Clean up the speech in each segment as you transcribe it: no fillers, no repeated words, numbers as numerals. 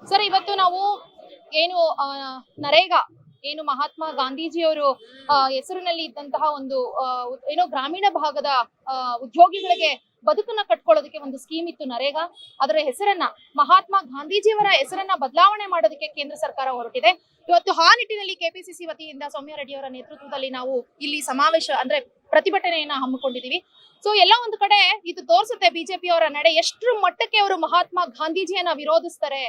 Sir, ಇವತ್ತು ನಾವು ಏನು ನರೇಗಾ ಏನು ಮಹಾತ್ಮ ಗಾಂಧೀಜಿಯವರು ಹೆಸರಿನಲ್ಲಿ ಇದ್ದಂತಹ ಒಂದು ಏನೋ ಗ್ರಾಮೀಣ ಭಾಗದ ಉದ್ಯೋಗಿಗಳಿಗೆ ಬದುಕನ್ನ ಕಟ್ಕೊಳ್ಳೋದಕ್ಕೆ ಒಂದು ಸ್ಕೀಮ್ ಇತ್ತು ನರೇಗಾ. ಅದರ ಹೆಸರನ್ನ ಮಹಾತ್ಮ ಗಾಂಧೀಜಿಯವರ ಹೆಸರನ್ನ ಬದಲಾವಣೆ ಮಾಡೋದಕ್ಕೆ ಕೇಂದ್ರ ಸರ್ಕಾರ ಹೊರಟಿದೆ. ಇವತ್ತು ಆ ನಿಟ್ಟಿನಲ್ಲಿ ಕೆಪಿಸಿಸಿ ವತಿಯಿಂದ ಸೌಮ್ಯ ರೆಡ್ಡಿ ಅವರ ನೇತೃತ್ವದಲ್ಲಿ ನಾವು ಇಲ್ಲಿ ಸಮಾವೇಶ ಅಂದ್ರೆ ಪ್ರತಿಭಟನೆಯನ್ನ ಹಮ್ಮಿಕೊಂಡಿದೀವಿ. ಸೊ ಎಲ್ಲ ಒಂದು ಕಡೆ ಇದು ತೋರಿಸುತ್ತೆ ಬಿಜೆಪಿ ಅವರ ನಡೆ ಎಷ್ಟರ ಮಟ್ಟಕ್ಕೆ ಅವರು ಮಹಾತ್ಮ ಗಾಂಧೀಜಿಯನ್ನ ವಿರೋಧಿಸ್ತಾರೆ,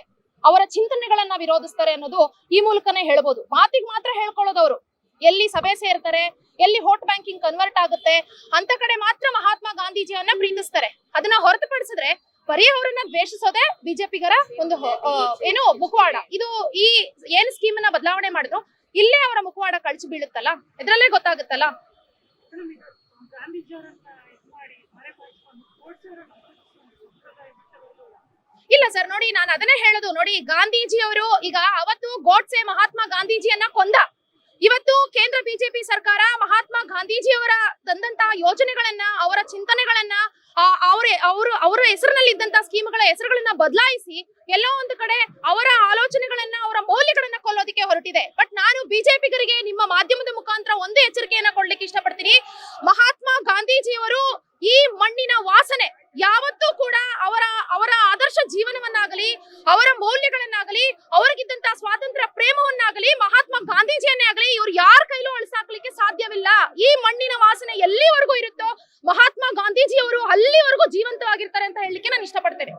ಅವರ ಚಿಂತನೆಗಳನ್ನ ವಿರೋಧಿಸ್ತಾರೆ ಅನ್ನೋದು ಈ ಮೂಲಕನೇ ಹೇಳ್ಬೋದು. ಮಾತಿಗೆ ಮಾತ್ರ ಹೇಳ್ಕೊಳ್ಳೋದವರು, ಎಲ್ಲಿ ಸಭೆ ಸೇರ್ತಾರೆ, ಎಲ್ಲಿ ವೋಟ್ ಬ್ಯಾಂಕಿಂಗ್ ಕನ್ವರ್ಟ್ ಆಗುತ್ತೆ ಅಂತ ಕಡೆ ಮಾತ್ರ ಮಹಾತ್ಮ ಗಾಂಧೀಜಿಯನ್ನ ಪ್ರೀತಿಸ್ತಾರೆ. ಅದನ್ನ ಹೊರತುಪಡಿಸಿದ್ರೆ ಬರೀ ಅವರನ್ನ ದ್ವೇಷಿಸೋದೇ ಬಿಜೆಪಿಗರ ಒಂದು ಏನು ಮುಖವಾಡ. ಇದು ಈ ಏನ್ ಸ್ಕೀಮ್ ನ ಬದಲಾವಣೆ ಮಾಡಿದ್ರು ಇಲ್ಲೇ ಅವರ ಮುಖವಾಡ ಕಳಚಿ ಬೀಳುತ್ತಲ್ಲ, ಇದ್ರಲ್ಲೇ ಗೊತ್ತಾಗುತ್ತಲ್ಲ. ಇಲ್ಲ ಸರ್, ನೋಡಿ ನಾನು ಅದನ್ನೇ ಹೇಳೋದು. ನೋಡಿ, ಗಾಂಧೀಜಿಯವರು ಈಗ ಅವತ್ತು ಗೋಡ್ಸೆ ಮಹಾತ್ಮ ಗಾಂಧೀಜಿಯನ್ನ ಕೊಂದ. ಇವತ್ತು ಕೇಂದ್ರ ಬಿಜೆಪಿ ಸರ್ಕಾರ ಮಹಾತ್ಮ ಗಾಂಧೀಜಿಯವರ ತಂದಂತಹ ಯೋಜನೆಗಳನ್ನ, ಅವರ ಚಿಂತನೆಗಳನ್ನ, ಅವರ ಹೆಸರಿನಲ್ಲಿ ಇದ್ದಂತಹ ಸ್ಕೀಮ್ಗಳ ಹೆಸರುಗಳನ್ನ ಬದಲಾಯಿಸಿ ಎಲ್ಲೋ ಒಂದು ಕಡೆ ಅವರ ಆಲೋಚನೆಗಳನ್ನ, ಅವರ ಮೌಲ್ಯಗಳನ್ನ ಕೊಲ್ಲೋದಕ್ಕೆ ಹೊರಟಿದೆ. ಬಟ್ ನಾನು ಬಿಜೆಪಿಗರಿಗೆ ನಿಮ್ಮ ಮಾಧ್ಯಮದ ಮುಖಾಂತರ ಒಂದು ಎಚ್ಚರಿಕೆಯನ್ನ ಕೊಡ್ಲಿಕ್ಕೆ ಇಷ್ಟಪಡ್ತೀನಿ. ಮಹಾತ್ಮ ಗಾಂಧೀಜಿಯವರು ಈ ಮಣ್ಣಿನ ವಾಸನೆ, ಯಾವತ್ತೂ ಕೂಡ ಅವರ ಆದರ್ಶ ಜೀವನವನ್ನಾಗಲಿ, ಅವರ ಮೌಲ್ಯಗಳನ್ನಾಗಲಿ, ಅವರಿಗಿದ್ದಂತಹ ಸ್ವಾತಂತ್ರ್ಯ ಪ್ರೇಮವನ್ನಾಗಲಿ, ಮಹಾತ್ಮ ಗಾಂಧೀಜಿಯನ್ನೇ ಆಗಲಿ ಇವ್ರು ಯಾರ ಕೈಲೂ ಅಳಿಸಾಕ್ಲಿಕ್ಕೆ ಸಾಧ್ಯವಿಲ್ಲ. ಈ ಮಣ್ಣಿನ ವಾಸನೆ ಎಲ್ಲಿವರೆಗೂ ಇರುತ್ತೋ ಮಹಾತ್ಮ ಗಾಂಧೀಜಿಯವರು ಅಲ್ಲಿವರೆಗೂ ಜೀವಂತವಾಗಿರ್ತಾರೆ ಅಂತ ಹೇಳಲಿಕ್ಕೆ ನಾನು ಇಷ್ಟಪಡ್ತೇನೆ.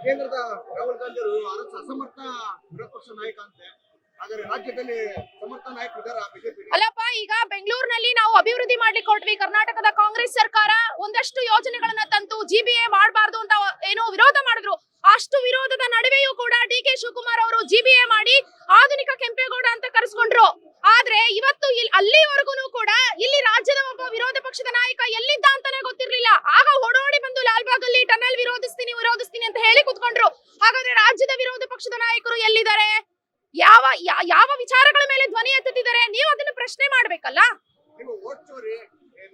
ಕೇಂದ್ರದ ರಾಹುಲ್ ಗಾಂಧಿ ಅವರು ಅಸಮರ್ಥ ವಿರೋಧ ಪಕ್ಷ ನಾಯಕ ಅಂತೆ. ಆದರೆ ರಾಜ್ಯದಲ್ಲಿ ಸಮರ್ಥ ನಾಯಕರಿದ್ದಾರೆ ಬಿಜೆಪಿ. ಅಲ್ಲಪ್ಪ, ಈಗ ಬೆಂಗಳೂರಿನಲ್ಲಿ ನಾವು ಅಭಿವೃದ್ಧಿ ಮಾಡ್ಲಿಕ್ಕೆ ಹೊರಟ್ವಿ. ಕರ್ನಾಟಕದ ಕಾಂಗ್ರೆಸ್ ಸರ್ಕಾರ ಒಂದಷ್ಟು ಯೋಜನೆಗಳನ್ನ ತಂತು, ಜಿಬಿಎ ಮಾಡಬಾರ್ದು ಅಂತ ಏನೋ ವಿರೋಧ ಮಾಡಿದ್ರು. ಅಷ್ಟು ವಿರೋಧದ ನಡುವೆಯೂ ಕೂಡ ಡಿ.ಕೆ. ಶಿವಕುಮಾರ್ ಅವರು ಜಿಬಿಎ ಮಾಡಿ ಆಧುನಿಕ ಕೆಂಪೇಗೌಡ ಅಂತ ಕರೆಸ್ಕೊಂಡ್ರು. ಆದ್ರೆ ಇವತ್ತು ಅಲ್ಲಿವರೆಗೂ ಕೂಡ ಇಲ್ಲಿ ರಾಜ್ಯದ ಒಬ್ಬ ವಿರೋಧ ಪಕ್ಷದ ನಾಯಕ ಎಲ್ಲಿದ್ದ ಅಂತಾನೆ ಗೊತ್ತಿರ್ಲಿಲ್ಲ. ಆಗ ಓಡೋಡಿ ಬಂದು ಲಾಲ್ಬಾಗ್ ಅಲ್ಲಿ ಟನಲ್ ವಿರೋಧಿಸ್ತೀನಿ ಅಂತ ಹೇಳಿ ಕುತ್ಕೊಂಡ್ರು. ಹಾಗಾದ್ರೆ ರಾಜ್ಯದ ವಿರೋಧ ಪಕ್ಷದ ನಾಯಕರು ಎಲ್ಲಿದ್ದಾರೆ? ಯಾವ ವಿಚಾರಗಳ ಮೇಲೆ ಧ್ವನಿ ಎತ್ತುತ್ತಿದ್ದಾರೆ? ನೀವು ಅದನ್ನ ಪ್ರಶ್ನೆ ಮಾಡ್ಬೇಕಲ್ಲ. ನೀವು ವೋಟ್ ಚೋರಿ,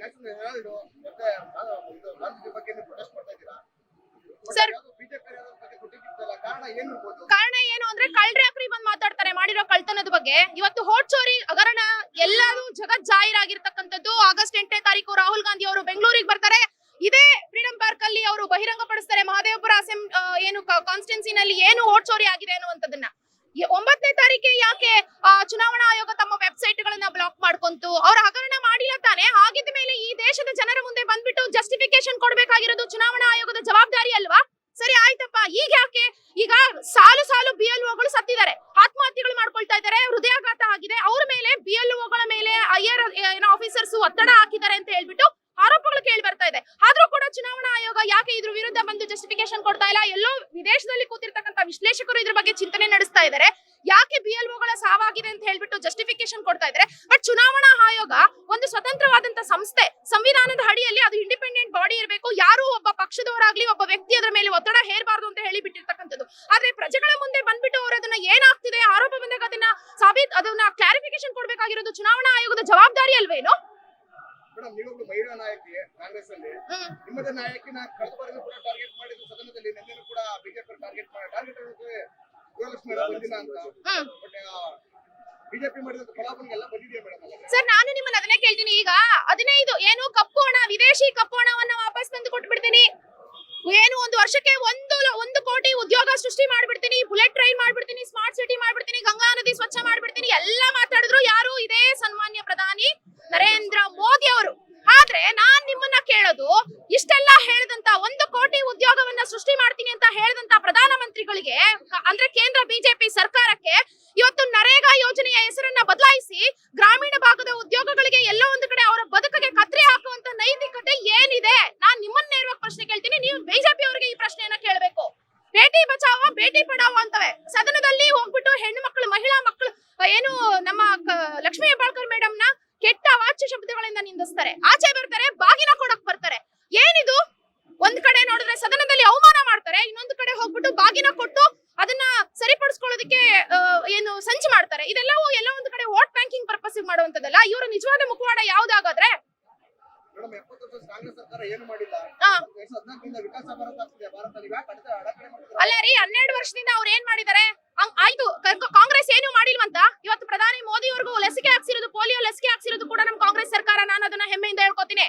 ನ್ಯಾಷನಲ್ ಹೆರಾಲ್ಡ್ ಮತ್ತೆ ಗಾಂಧಿ ಬಗ್ಗೆ ಪ್ರೊಟೆಸ್ಟ್ ಮಾಡ್ತಾ ಇದ್ದೀರಾ ಸರ್. ಕಾರಣ ಏನು ಅಂದ್ರೆ ಕಳ್ರೆ ಅಕ್ರಿ ಬಂದ್ ಮಾತಾಡ್ತಾರೆ ಮಾಡಿರೋ ಕಳ್ತನದ ಬಗ್ಗೆ. ಇವತ್ತು ವೋಟ್ ಚೋರಿ ಹಗರಣ ಎಲ್ಲರೂ ಜಗತ್ ಜಾಹೀರಾಗಿರ್ತಕ್ಕಂಥದ್ದು. ಆಗಸ್ಟ್ 8ನೇ ತಾರೀಕು ರಾಹುಲ್ ಗಾಂಧಿ ಅವರು ಬೆಂಗಳೂರಿಗೆ ಬರ್ತಾರೆ. ಇದೇ ಫ್ರೀಡಂ ಪಾರ್ಕ್ ಅಲ್ಲಿ ಅವರು ಬಹಿರಂಗ ಪಡಿಸ್ತಾರೆ ಮಹದೇವಪುರ ಏನು ಕಾನ್ಸ್ಟಿಟ್ಯೂನ್ಸಿನಲ್ಲಿ ಏನು ವೋಟ್ ಚೋರಿ ಆಗಿದೆ ಅನ್ನುವಂಥದ್ದನ್ನ. 9ನೇ ತಾರೀಕಿಗೆ ಯಾಕೆ ಚುನಾವಣಾ ಆಯೋಗ ತಮ್ಮ ವೆಬ್ಸೈಟ್ ಗಳನ್ನ ಬ್ಲಾಕ್ ಮಾಡ್ಕೊಂತು? ಅವ್ರ ಹಗರಣ ಮಾಡಿಲ್ಲ ತಾನೆ? ಹಾಗಿದ್ದ ಮೇಲೆ ಈ ದೇಶದ ಜನರ ಮುಂದೆ ಬಂದ್ಬಿಟ್ಟು ಜಸ್ಟಿಫಿಕೇಶನ್ ಕೊಡ್ಬೇಕಾಗಿರೋದು ಚುನಾವಣಾ ಆಯೋಗದ ಜವಾಬ್ದಾರಿ ಅಲ್ವಾ? ಸರಿ ಆಯ್ತಪ್ಪ, ಈಗ ಯಾಕೆ? ಈಗ ಸಾಲು ಬಿಎಲ್ಒಗಳು ಸತ್ತಿದ್ದಾರೆ, ಆತ್ಮಹತ್ಯೆಗಳು ಮಾಡ್ಕೊಳ್ತಾ ಇದ್ದಾರೆ, ಹೃದಯಾಘಾತ ಆಗಿದೆ. ಅವ್ರ ಮೇಲೆ ಬಿಎಲ್ಒಗಳ ಮೇಲೆ ಐಆರ್ ಆಫೀಸರ್ಸ್ ಒತ್ತಡ ಹಾಕಿದ್ದಾರೆ ಅಂತ ಹೇಳ್ಬಿಟ್ಟು ಆರೋಪಗಳು ಕೇಳಿ ಬರ್ತಾ ಇದೆ. ಆದ್ರೂ ಕೂಡ ಚುನಾವಣಾ ಆಯೋಗ ಯಾಕೆ ಇದ್ರ ವಿರುದ್ಧ ಬಂದು ಜಸ್ಟಿಫಿಕೇಶನ್ ಕೊಡ್ತಾ ಇಲ್ಲ? ಎಲ್ಲೋ ವಿದೇಶದಲ್ಲಿ ಕೂತಿರ್ತಕ್ಕಂಥ ವಿಶ್ಲೇಷಕರು ಇದ್ರ ಬಗ್ಗೆ ಚಿಂತನೆ ನಡೆಸ್ತಾ ಇದ್ದಾರೆ. ಯಾಕೆ ಬಿಎಲ್ಒಗಳ ಸಾವಾಗಿದೆ ಅಂತ ಹೇಳ್ಬಿಟ್ಟು ಜಸ್ಟಿಫಿಕೇಶನ್ ಕೊಡ್ತಾ ಇದ್ದಾರೆ. ಬಟ್ ಚುನಾವಣಾ ಆಯೋಗ ಒಂದು ಸ್ವತಂತ್ರವಾದಂತ ಸಂಸ್ಥೆ, ಸಂವಿಧಾನದ ಅಡಿಯಲ್ಲಿ ಅದು ಇಂಡಿಪೆಂಡೆಂಟ್ ಬಾಡಿ ಇರಬೇಕು. ಯಾರು ಒಬ್ಬ ಪಕ್ಷದವರಾಗ್ಲಿ ಒಬ್ಬ ವ್ಯಕ್ತಿ ಅದರ ಮೇಲೆ ಒತ್ತಡ ಹೇರಬಾರದು ಅಂತ ಹೇಳಿ ಬಿಟ್ಟಿರ್ತಕ್ಕಂಥದ್ದು. ಆದ್ರೆ ಪ್ರಜೆಗಳ ಮುಂದೆ ಬಂದ್ಬಿಟ್ಟು ಅವರು ಅದನ್ನ ಏನಾಗ್ತಿದೆ ಆರೋಪ ಬಂದಾಗ ಅದನ್ನ ಕ್ಲಾರಿಫಿಕೇಶನ್ ಕೊಡ್ಬೇಕಾಗಿರೋದು ಚುನಾವಣಾ ಆಯೋಗದ ಜವಾಬ್ದಾರಿ ಅಲ್ವೇನು? ಮೇಡಮ್, ನೀವೊಬ್ಬರು ಮಹಿಳಾ ನಾಯಕಿ ಕಾಂಗ್ರೆಸ್ ಅಲ್ಲಿ. ನಿಮ್ಮದೇ ನಾಯಕಿನ ಕಳೆದ ಬಾರಿನೂ ಕೂಡ ಟಾರ್ಗೆಟ್ ಮಾಡಿದ್ರು ಸದನದಲ್ಲಿ. ನಿನ್ನೆನೂ ಕೂಡ ಬಿಜೆಪಿ ಟಾರ್ಗೆಟ್ ಗೃಹಲಕ್ಷ್ಮಿ ಬಂದಿಲ್ಲ ಅಂತ. ಬಟ್ ಬಿಜೆಪಿ ಮಾಡಿದ ಫಲಾಫಲ ಬಂದಿದೆಯಾ ಮೇಡಮ್? ಸರ್, ನಾನು ನಿಮ್ಮನ್ನ ಅದನ್ನೇ ಕೇಳ್ತೀನಿ. ಈಗ 15 ಏನು ಕಪ್ಪು ಹಣ, ವಿದೇಶಿ ಕಪ್ಪು ಹಣವನ್ನ ವಾಪಸ್ ತಂದು ಕೊಟ್ಬಿಡ್ತೀನಿ. ಏನು 1 ವರ್ಷಕ್ಕೆ 1 ಕೋಟಿ ಉದ್ಯೋಗ ಸೃಷ್ಟಿ ಮಾಡ್ಬಿಡ್ತೀನಿ, ಬುಲೆಟ್ ಟ್ರೈನ್ ಮಾಡ್ಬಿಡ್ತೀನಿ, ಸ್ಮಾರ್ಟ್ ಸಿಟಿ ಮಾಡ್ಬಿಡ್ತೀನಿ, ಗಂಗಾ ನದಿ ಸ್ವಚ್ಛ ಮಾಡ್ಬಿಡ್ತೀನಿ ಎಲ್ಲ ಮಾತಾಡಿದ್ರು ಯಾರು? ಇದೇ ಸನ್ಮಾನ್ಯ ಪ್ರಧಾನಿ ನರೇಂದ್ರ ಮೋದಿ ಅವರು. ಆದ್ರೆ ನಾನ್ ನಿಮ್ಮನ್ನ ಕೇಳೋದು, ಇಷ್ಟೆಲ್ಲ ಹೇಳಿದಂತ 1 ಕೋಟಿ ಉದ್ಯೋಗವನ್ನ ಸೃಷ್ಟಿ ಮಾಡ್ತೀನಿ ಅಂತ ಹೇಳಿದಂತ ಪ್ರಧಾನಮಂತ್ರಿಗಳಿಗೆ ಅಂದ್ರೆ ಕೇಂದ್ರ ಬಿಜೆಪಿ ಸರ್ಕಾರಕ್ಕೆ ಇವತ್ತು ನರೇಗಾ ಯೋಜನೆಯ ಹೆಸರನ್ನ ಬದಲಾಯಿಸಿ ಗ್ರಾಮೀಣ ಭಾಗದ ಉದ್ಯೋಗಗಳಿಗೆ ಎಲ್ಲೋ ಒಂದು ಕಡೆ ಅವರ ಬದುಕಿಗೆ ಕತ್ರಿ ಹಾಕುವಂತ ನೈತಿಕತೆ ಏನಿದೆ? ನಾನ್ ನಿಮ್ಮನ್ನ ನೇರವಾಗಿ ಪ್ರಶ್ನೆ ಕೇಳ್ತೀನಿ. ನೀವು ಬಿಜೆಪಿ ಅವರಿಗೆ ಈ ಪ್ರಶ್ನೆಯನ್ನ ಕೇಳಬೇಕು. ಬೇಟಿ ಬಚಾವೋ ಬೇಟಿ ಪಡಾವೋ ಅಂತವೆ ಸದನದಲ್ಲಿ ಹೋಗ್ಬಿಟ್ಟು ಹೆಣ್ಣು ಮಕ್ಕಳು, ಮಹಿಳಾ ಮಕ್ಕಳು ಏನು ನಮ್ಮ ಲಕ್ಷ್ಮೀ ಹೆಬ್ಬಾಳ್ಕರ್ ಮೇಡಮ್ ನ ಕೆಟ್ಟ ವಾಚ್ಯ ಶಬ್ದಗಳಿಂದ ನಿಂದಿಸ್ತಾರೆ. ಆಚೆ ಬರ್ತಾರೆ, ಬಾಗಿನ ಕೊಡಕ್ ಬರ್ತಾರೆ. ಏನಿದು? ಒಂದ್ ಕಡೆ ನೋಡಿದ್ರೆ ಸದನದಲ್ಲಿ ಅವಮಾನ ಮಾಡ್ತಾರೆ, ಇನ್ನೊಂದು ಕಡೆ ಹೋಗ್ಬಿಟ್ಟು ಬಾಗಿನ ಕೊಟ್ಟು ಅದನ್ನ ಸರಿಪಡಿಸ್ಕೊಳ್ಳೋದಕ್ಕೆ ಏನು ಸಂಚು ಮಾಡ್ತಾರೆ. ಇದೆಲ್ಲವೂ ಎಲ್ಲ ಒಂದು ಕಡೆ ವೋಟ್ ಬ್ಯಾಂಕಿಂಗ್ ಪರ್ಪಸ್ ಮಾಡುವಂತದಲ್ಲ. ಇವರ ನಿಜವಾದ ಮುಖವಾಡ ಯಾವ್ದಾಗಾದ್ರೆ ಮೇಡಮ್ 70 ವರ್ಷ ಕಾಂಗ್ರೆಸ್ ಸರ್ಕಾರ ಏನು ಮಾಡಿಲ್ಲ. ಹಾ. 2014 ವಿಕಾಸ ಭಾರತ ಆಗ್ತಿದೆ ಭಾರತ, ನೀವು ಯಾಕೆ ಅಡಚಣೆ ಮಾಡ್ತೀರಾ? ಅಲ್ಲ ರೀ, 12 ವರ್ಷದಿಂದ ಅವ್ರು ಏನ್ ಮಾಡಿದಾರೆ? ಆಯ್ತು, ಕಾಂಗ್ರೆಸ್ ಏನು ಮಾಡಿಲ್ವಂತ. ಇವತ್ತು ಪ್ರಧಾನಿ ಮೋದಿ ಅವ್ರಿಗೂ ಲಸಿಕೆ ಹಾಕ್ಸಿರೋದು, ಪೋಲಿಯೋ ಲಸಿಕೆ ಹಾಕ್ಸಿರೋದು ಕೂಡ ನಮ್ ಕಾಂಗ್ರೆಸ್ ಸರ್ಕಾರ. ನಾನು ಅದನ್ನ ಹೆಮ್ಮೆಯಿಂದ ಹೇಳ್ಕೊತೀನಿ.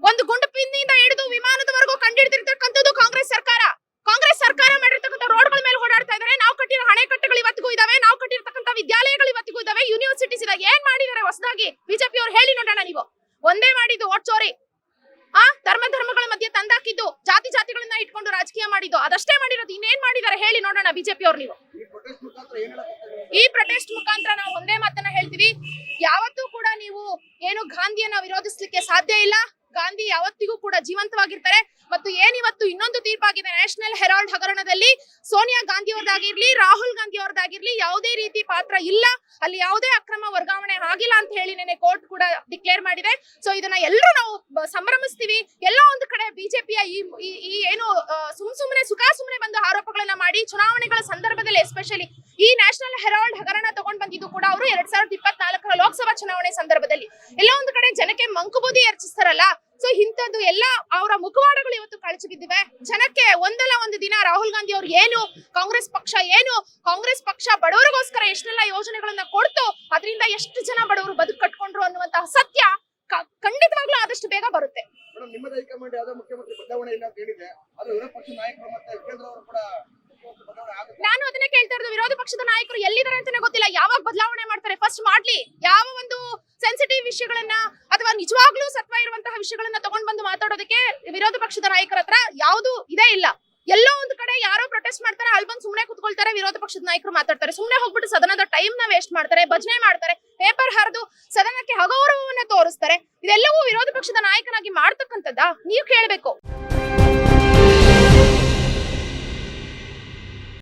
ಒಂದು ಗುಂಡು ಪಿನ್ನಿಂದ ಹಿಡಿದು ವಿಮಾನದವರೆಗೂ ಕಂಡಿಡ್ತಿರ್ತಕ್ಕಂಥದ್ದು ಕಾಂಗ್ರೆಸ್ ಸರ್ಕಾರ. ಕಾಂಗ್ರೆಸ್ ಸರ್ಕಾರ ಮಾಡಿರ್ತಕ್ಕಂಥ ರೋಡ್ಗಳ ಮೇಲೆ ಓಡಾಡ್ತಾ ಇದಾರೆ. ನಾವು ಕಟ್ಟಿರೋ ಅಣೆಕಟ್ಟುಗಳು ಇವತ್ತಿಗೂ ಇದಾವೆ, ನಾವು ಕಟ್ಟಿರ್ತಕ್ಕಂಥ ವಿದ್ಯಾಲಯಗಳು ಇವತ್ತಿಗೂ ಇದಾವೆ, ಯೂನಿವರ್ಸಿಟೀಸ್ ಇದಾವೆ. ಏನ್ ಮಾಡಿದಾರೆ ಹೊಸದಾಗಿ ಬಿಜೆಪಿ ಅವ್ರು ಹೇಳಿ ನೋಡೋಣ. ನೀವು ಒಂದೇ ಮಾಡಿದ್ದು ಓಟ್ ಚೋರಿ, ಧರ್ಮಗಳ ಮಧ್ಯೆ ತಂದಾಕಿದ್ದು, ಜಾತಿಗಳನ್ನ ಇಟ್ಕೊಂಡು ರಾಜಕೀಯ ಮಾಡಿದ್ದು, ಅದಷ್ಟೇ ಮಾಡಿರೋದು. ಇನ್ನೇನ್ ಮಾಡಿದಾರೆ ಹೇಳಿ ನೋಡೋಣ ಬಿಜೆಪಿ ಅವ್ರು. ನೀವು ಈ ಪ್ರೊಟೆಸ್ಟ್ ಮುಖಾಂತರ ನಾವು ಒಂದೇ ಮಾತನ್ನ ಹೇಳ್ತೀವಿ, ಯಾವತ್ತೂ ಕೂಡ ನೀವು ಏನು ಗಾಂಧಿಯನ್ನ ವಿರೋಧಿಸ್ಲಿಕ್ಕೆ ಸಾಧ್ಯ ಇಲ್ಲ. ಗಾಂಧಿ ಯಾವತ್ತಿಗೂ ಕೂಡ ಜೀವಂತವಾಗಿರ್ತಾರೆ. ಮತ್ತು ಏನಿವತ್ತು ಇನ್ನೊಂದು ತೀರ್ಪಾಗಿದೆ ನ್ಯಾಷನಲ್ ಹೆರಾಲ್ಡ್ ಹಗರಣದಲ್ಲಿ, ಸೋನಿಯಾ ಗಾಂಧಿ ಅವ್ರದ್ದಾಗಿರ್ಲಿ, ರಾಹುಲ್ ಗಾಂಧಿ ಅವ್ರದ್ದಾಗಿರ್ಲಿ ಯಾವುದೇ ರೀತಿ ಪಾತ್ರ ಇಲ್ಲ, ಅಲ್ಲಿ ಯಾವುದೇ ಅಕ್ರಮ ವರ್ಗಾವಣೆ ಆಗಿಲ್ಲ ಅಂತ ಹೇಳಿ ನೆನೆ ಕೋರ್ಟ್ ಕೂಡ ಡಿಕ್ಲೇರ್ ಮಾಡಿದೆ. ಸೊ ಇದನ್ನ ಎಲ್ಲರೂ ನಾವು ಸಂಭ್ರಮಿಸ್ತೀವಿ. ಎಲ್ಲೋ ಒಂದು ಕಡೆ ಬಿಜೆಪಿಯ ಈ ಏನು ಸುಮ್ಮನೆ ಬಂದು ಆರೋಪಗಳನ್ನ ಮಾಡಿ ಚುನಾವಣೆಗಳ ಸಂದರ್ಭದಲ್ಲಿ, ಎಸ್ಪೆಷಲಿ ಈ ನ್ಯಾಷನಲ್ ಹೆರಾಲ್ಡ್ ಹಗರಣ ತಗೊಂಡ್ ಬಂದಿದ್ದು ಕೂಡ ಅವರು 2024 ಲೋಕಸಭಾ ಚುನಾವಣೆ ಸಂದರ್ಭದಲ್ಲಿ ಎಲ್ಲೋ ಒಂದು ಕಡೆ ಜನಕ್ಕೆ ಮಂಕುಬೂದಿ ಎರಚಿಸ್ತಾರಲ್ಲ. ಸೊ ಇಂಥದ್ದು ಎಲ್ಲ ಅವರ ಮುಖವಾಡಗಳು ಇವತ್ತು ಕಳಚಿ ಬಿದ್ದಿವೆ. ಜನಕ್ಕೆ ಒಂದಲ್ಲ ಒಂದು ದಿನ ರಾಹುಲ್ ಗಾಂಧಿ ಅವ್ರು ಏನು, ಕಾಂಗ್ರೆಸ್ ಪಕ್ಷ ಬಡವರಿಗೋಸ್ಕರ ಎಷ್ಟೆಲ್ಲ ಯೋಜನೆಗಳನ್ನ ಕೊಡ್ತು, ಅದರಿಂದ ಎಷ್ಟು ಜನ ಬಡವರು ಬದುಕು ಕಟ್ಕೊಂಡ್ರು ಅನ್ನುವಂತಹ ಸತ್ಯ ಖಂಡಿತವಾಗ್ಲೂ ಆದಷ್ಟು ಬೇಗ ಬರುತ್ತೆ. ನಿಮ್ಮದ ಹೈಕಮಾಂಡ್ ಯಾವ್ದೋ ಮುಖ್ಯಮಂತ್ರಿ ಬದಲಾವಣೆ ಇಲ್ಲ ಅಂತ ಹೇಳಿದೆ, ಅದು ವಿರೋಧ ಪಕ್ಷದ ನಾಯಕರು ಮತ್ತೆ ಉಪೇಂದ್ರ ಅವರು ಕೂಡ ನಾನು ಅದನ್ನೇ ಕೇಳ್ತಾ ಇರೋದು. ವಿರೋಧ ಪಕ್ಷದ ನಾಯಕರು ಎಲ್ಲಿದ್ದಾರೆ ಅಂತಾನೆ ಗೊತ್ತಿಲ್ಲ. ಯಾವಾಗ ಬದಲಾವಣೆ ಮಾಡ್ತಾರೆ? ಫಸ್ಟ್ ಮಾಡ್ಲಿ. ಯಾವ ಒಂದು ಸೆನ್ಸಿಟಿವ್ ವಿಷಯಗಳನ್ನ ಅಥವಾ ನಿಜವಾಗ್ಲೂ ಸತ್ವ ಇರುವಂತಹ ವಿಷಯಗಳನ್ನ ತಗೊಂಡ್ ಬಂದು ಮಾತಾಡೋದಕ್ಕೆ ವಿರೋಧ ಪಕ್ಷದ ನಾಯಕರ ಹತ್ರ ಯಾವುದು ಇದೇ ಇಲ್ಲ. ಎಲ್ಲೋ ಒಂದು ಕಡೆ ಯಾರೋ ಪ್ರೊಟೆಸ್ಟ್ ಮಾಡ್ತಾರೆ, ಅಲ್ಲಿ ಬಂದು ಸುಮ್ನೆ ಕುತ್ಕೊಳ್ತಾರೆ, ವಿರೋಧ ಪಕ್ಷದ ನಾಯಕರು ಮಾತಾಡ್ತಾರೆ. ಸುಮ್ನೆ ಹೋಗ್ಬಿಟ್ಟು ಸದನದ ಟೈಮ್ ನ ವೇಸ್ಟ್ ಮಾಡ್ತಾರೆ, ಭಜನೆ ಮಾಡ್ತಾರೆ, ಪೇಪರ್ ಹರಿದು ಸದನಕ್ಕೆ ಅಗೌರವವನ್ನ ತೋರಿಸ್ತಾರೆ. ಇದೆಲ್ಲವೂ ವಿರೋಧ ಪಕ್ಷದ ನಾಯಕನಾಗಿ ಮಾಡ್ತಕ್ಕಂಥದ್ದಾ? ನೀವು ಕೇಳಬೇಕು.